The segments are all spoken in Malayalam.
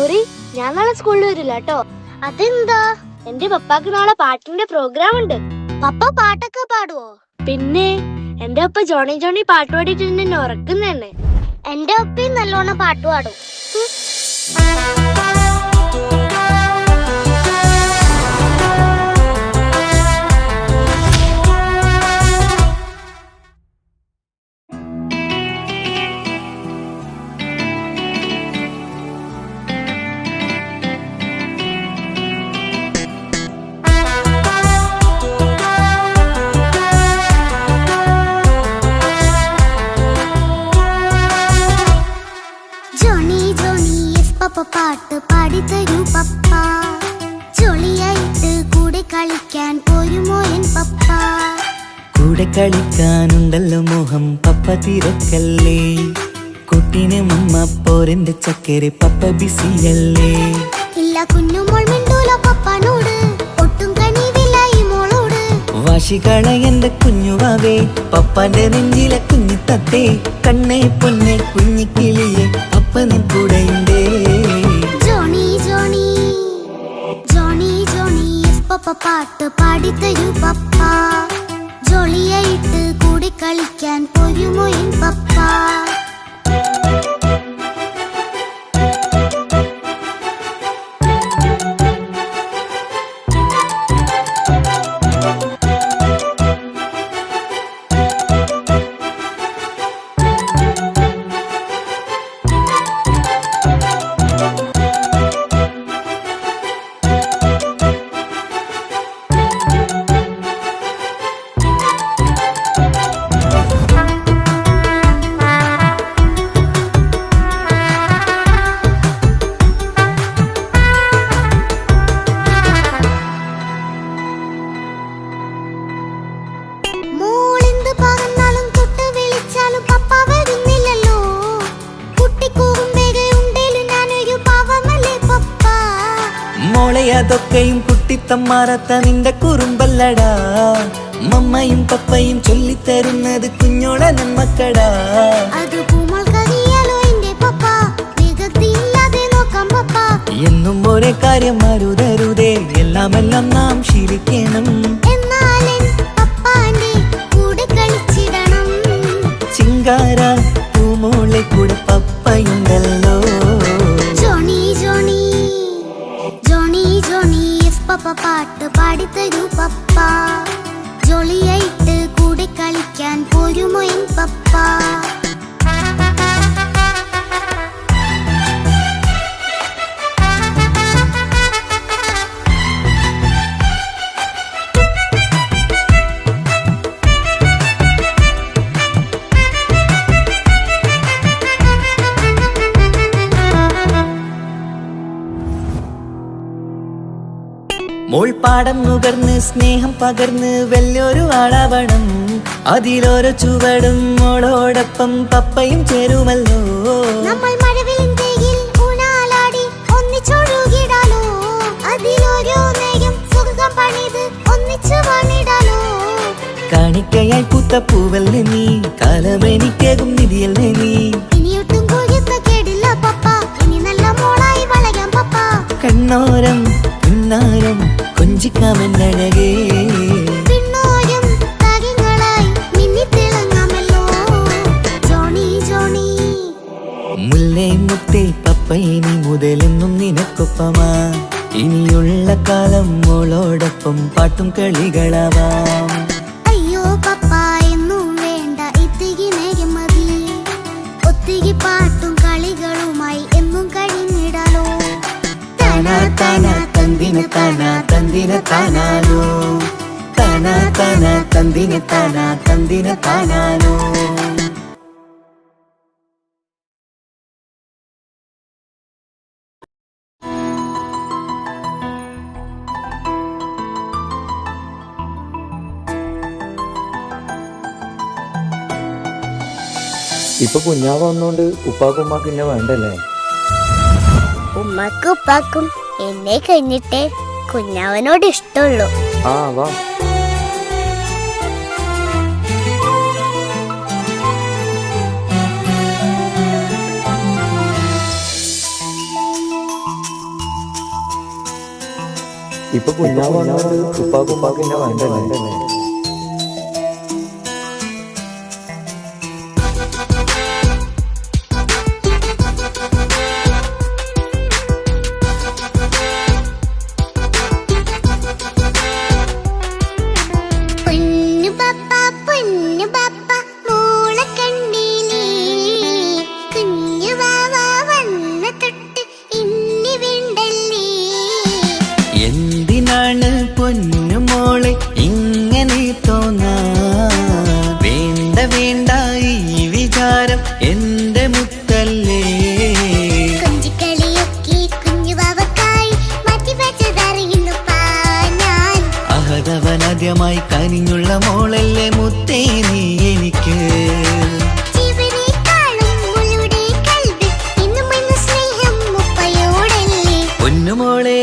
നൂറി, ഞാൻ നാളെ സ്കൂളിൽ വരില്ല കേട്ടോ. അതെന്താ? എന്റെ പപ്പാക്ക് നാളെ പാട്ടിന്റെ പ്രോഗ്രാം ഉണ്ട്. പപ്പ പാട്ടൊക്കെ പാടുവോ? പിന്നെ എന്റെ അപ്പ ജോണി ജോണി പാട്ട് പാടിയിട്ട് എന്നെ ഉറക്കുന്നതന്നെ. എന്റെ അപ്പയും നല്ലോണം പാട്ട് പാടും. പാട്ട് പാടിത്തരൂ പപ്പ, ജോളിയായിട്ട് കൂടെ കളിക്കാൻ പോരുമോ എൻ പപ്പ? കൂടെ കളിക്കാനുണ്ടല്ലോ മോഹം പപ്പ തിരക്കല്ലേ, കുട്ടീനെ മമ്മ പോരെന്റെ ചക്കരെ പപ്പ ബിസിയല്ലേ. ഇല്ല കുഞ്ഞുമോൾ മിണ്ടൂലോ പപ്പനോട്, ഒട്ടും കണിവില്ല ഈ മോളോട്. വാശികള എന്റെ കുഞ്ഞുവാവേ, പപ്പാന്റെ നെഞ്ചിലെ കുഞ്ഞിത്തത്തേ, കണ്ണേ പൊന്നെ കുഞ്ഞിക്കിളിയെ പപ്പ നിൻ കൂടെയുണ്ടേ. ജോണി ജോണി ജോണി ജോണി പപ്പ പാട്ട് പാടിത്തരൂ പപ്പ, ജോളിയായിട്ട് കൂടെ കളിക്കാൻ പോരുമോ എൻ പപ്പ? അതൊക്കെയും കുട്ടിത്തമ്മാറത്ത നിന്റെ കുറുമ്പല്ലടാ, മമ്മയും പപ്പയും ചൊല്ലിത്തരുന്നത് കുഞ്ഞോളെ നമ്മക്കടാ. എന്നും ഒരേ കാര്യം അരുതരുതേ, എല്ലാം എല്ലാം നാം ശീലിക്കണം. ചിങ്കാര പൂമോളെ കൂടെ പപ്പയുണ്ടല്ലോ. പപ്പ പാട്ട് പാടിത്തരൂ പപ്പ, ജോളിയായിട്ട് കൂടെ കളിക്കാൻ പോരുമോ എൻ പപ്പ? മോൾ പാടം നുകർന്ന് സ്നേഹം പകർന്ന് വലിയൊരു ആളാവണം, അതിലോരോ ചുവടും മോളോടൊപ്പം പപ്പയും ചേരുമല്ലോ. നമ്മൾ മഴവിലിൻ ഊനാലാടി ഒന്നിച്ചൊഴുകിടാലോ, അതിലോരോ നേരം സുഖം പണിത് ഒന്നിച്ചു വാണിടാലോ. കാണിക്കയായി പൂത്ത പൂവല്ലേ നീ, കാലമെനിക്കേകും നിധിയല്ലേ നീ. ഇനിയൊട്ടും കുരുത്ത കേടില്ല പപ്പ, ഇനി നല്ല മോളായി വളരാം പപ്പ. കണ്ണോരം പിന്നാരം കൊഞ്ചിക്കാമെന്നഴകേ, പിന്നോരം താരങ്ങളായി മിന്നിത്തിളങ്ങാമല്ലോ. ജോണി ജോണി മുല്ലേ മുത്തേ പപ്പയിനി മുതലെന്നും നിനക്കൊപ്പമാ, ഇനിയുള്ള കാലം മോളോടൊപ്പം പാട്ടും കളികളാവാം. അയ്യോ പപ്പ എന്നും വേണ്ട ഇത്തിരി നേരം മതി, ഒത്തിരി പാട്ടും കളികളുമായി എന്നും കഴിഞ്ഞിടാലോ. താനാ താനാ തന്തിന താനാ തന്തിന താനാനോ, താനാ താനാ തന്തിന താനാ തന്തിന താനാനോ. ഇപ്പൊ കുഞ്ഞാവ് വന്നോണ്ട് ഉപ്പാക്കും ഉമ്മാക്കും എന്നെ വേണ്ടല്ലേ? ഉമ്മക്കും ഉപ്പാക്കും എന്നെ കഴിഞ്ഞിട്ടേ കുഞ്ഞാവനോട് ഇഷ്ടമുള്ളൂ. ആ വാ. ഇപ്പൊ കുഞ്ഞാവ് വന്നോണ്ട് ഉപ്പാക്കും എന്നെ വേണ്ടല്ലേ. എന്തിനാണ് പൊന്നുമോളെ ഇങ്ങനെ തോന്നാൻ? വേണ്ട വേണ്ട ഈ വിചാരം എന്റെ മുത്തല്ലേ. അഹതവനാദ്യമായി കനിഞ്ഞുള്ള മോളല്ലേ മുത്തേ നീ എനിക്ക്. പൊന്നുമോളെ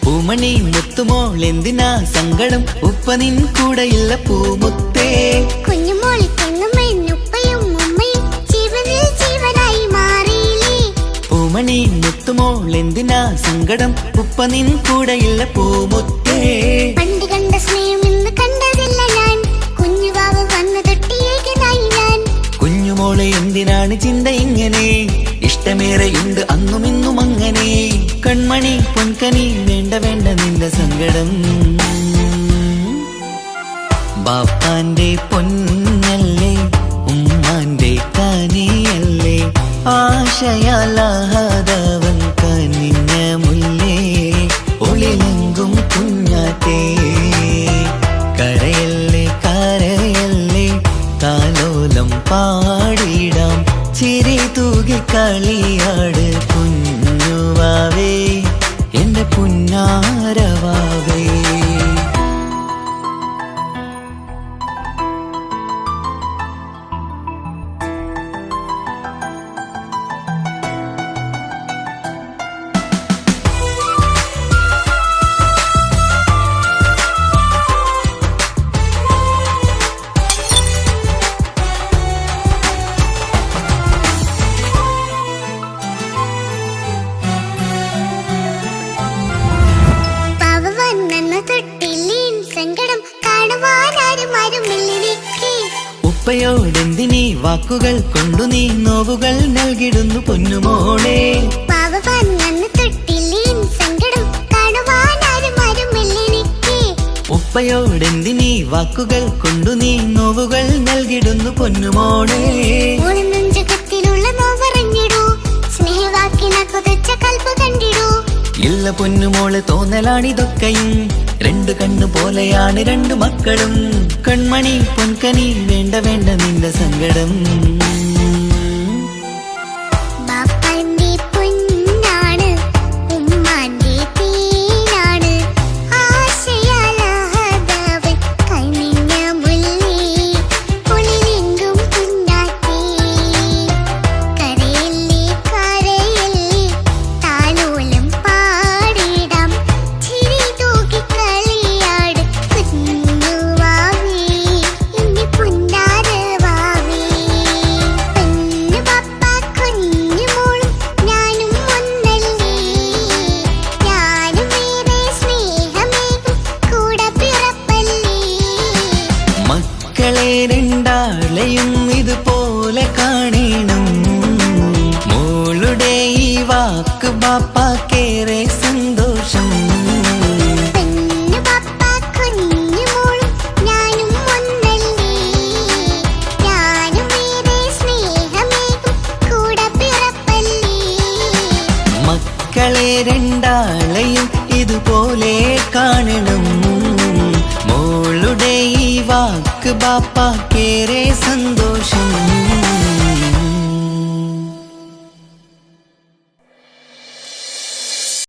പൂമണി മുത്തുമോൾ എന്തിനാ സങ്കടം? ഉപ്പ നിൻ കൂടെയില്ല പൂമുത്തേ. പൂമണി മുത്തുമോൾ എന്തിനാ സങ്കടം? ഉപ്പ നിൻ കൂടെയില്ല പൂമുത്തേ. പണ്ട് കണ്ട സ്നേഹം ഇന്ന് കണ്ടതില്ല ഞാൻ. കുഞ്ഞുവാവ് വന്നു തൊട്ടിയേകനായി ഞാൻ. കുഞ്ഞുമോളെ എന്തിനാണ് ചിന്ത ഇങ്ങനെ? ഇഷ്ടമേറെയുണ്ട് അന്നും ഇന്നും അങ്ങനെ. കൺമണി പൊൻകനി വേണ്ട വേണ്ട നിന്റെ സങ്കടം. ബാപ്പാന്റെ പൊന്നല്ലേ ഉമ്മാന്റെ കനിയല്ലേ. ആശയാലാഹതവൻ കനിഞ്ഞ മുല്ലേ. ഒളിലെങ്കും കുഞ്ഞാറ്റേ കരയല്ലേ കരയല്ലേ. താലോലം പാടിടാം ചിരി തൂകി കളിയാട് കുഞ്ഞുവാവേ എന്റെ പുന്നാരവാവേ. ഉപ്പയോടെന്തിനീ വാക്കുകൾ കൊണ്ടു നീ നോവുകൾ നൽകിടുന്നു പൊന്നുമോളെ. ഉപ്പയോടെന്തിനീ വാക്കുകൾ കൊണ്ടു നീ നോവുകൾ നൽകിടുന്നു പൊന്നുമോളെ. ഇല്ല പൊന്നുമോളെ തോന്നലാണിതൊക്കെയും. രണ്ടു കണ്ണു പോലെയാണ് രണ്ടു മക്കളും. കൺമണി പൊൻകനി വേണ്ട വേണ്ട നിന്റെ സങ്കടം. രണ്ടാളെയും ഇതുപോലെ കാണണം. മോളുടെ ഈ വാക്ക് ബാപ്പാക്കേറെ സന്തോഷം. പെണ്ണു മക്കളെ രണ്ടാളെയും ഇതുപോലെ കാണണം. മോളുടെ ഈ വാക്ക് ബാപ്പാക്കേറെ